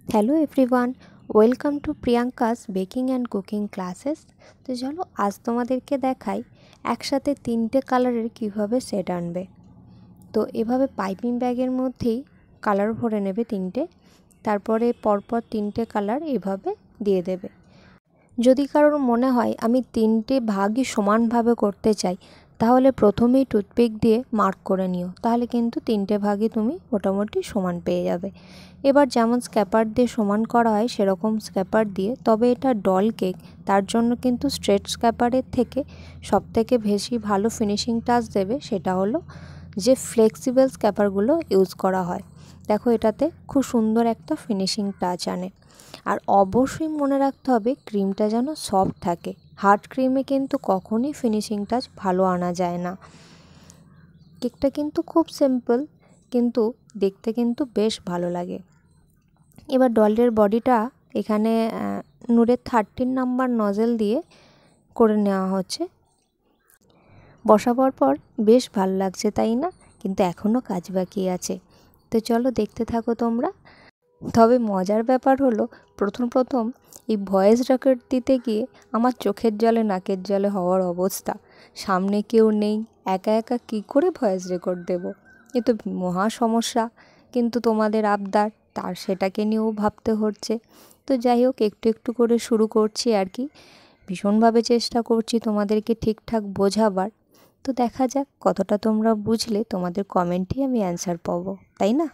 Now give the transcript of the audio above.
Hello everyone, welcome to Priyanka's baking and cooking classes. তো চলো আজ তোমাদেরকে দেখাই একসাথে তিনটে কালারের কিভাবে সেট আনবে। তো এভাবে পাইপিং ব্যাগের মধ্যেই কালার ভরে নেবে তিনটে, তারপরে পরপর তিনটে কালার এভাবে দিয়ে দেবে। যদি কারোর মনে হয় আমি তিনটে ভাগই সমানভাবে করতে চাই, তাহলে প্রথমেই টুথপিক দিয়ে মার্ক করে নিও, তাহলে কিন্তু তিনটে ভাগই তুমি মোটামুটি সমান পেয়ে যাবে। এবার যেমন স্ক্যাপার দিয়ে সমান করা হয় সেরকম স্ক্যাপার দিয়ে, তবে এটা ডল কেক, তার জন্য কিন্তু স্ট্রেট স্ক্যাপারের থেকে সবথেকে বেশি ভালো ফিনিশিং টাচ দেবে সেটা হলো যে ফ্লেক্সিবল স্ক্যাপারগুলো ইউজ করা হয়। দেখো এটাতে খুব সুন্দর একটা ফিনিশিং টাচ আনে। আর অবশ্যই মনে রাখতে হবে ক্রিমটা যেন সফট থাকে, হার্ড ক্রিমে কিন্তু কখনই ফিনিশিং টাচ ভালো আনা যায় না। কেকটা কিন্তু খুব সিম্পল, কিন্তু দেখতে কিন্তু বেশ ভালো লাগে। এবার ডলের বডিটা এখানে নুরের 13 নাম্বার নজেল দিয়ে করে নেওয়া হচ্ছে। বসাবার পর বেশ ভালো লাগছে তাই না? কিন্তু এখনও কাজ বাকি আছে, তো চলো দেখতে থাকো তোমরা। তবে মজার ব্যাপার হলো প্রথম এই ভয়েস রেকর্ড দিতে গিয়ে আমার চোখের জলে নাকের জলে হওয়ার অবস্থা। সামনে কেউ নেই, একা একা কী করে ভয়েস রেকর্ড দেব, এ তো মহা সমস্যা। কিন্তু তোমাদের আবদার, তার সেটাকে নিয়েও ভাবতে হচ্ছে। তো যাই হোক, একটু একটু করে শুরু করছি আর কি। ভীষণভাবে চেষ্টা করছি তোমাদেরকে ঠিকঠাক বোঝাবার। তো দেখা যাক কতটা তোমরা বুঝলে, তোমাদের কমেন্টেই আমি অ্যান্সার পাবো, তাই না?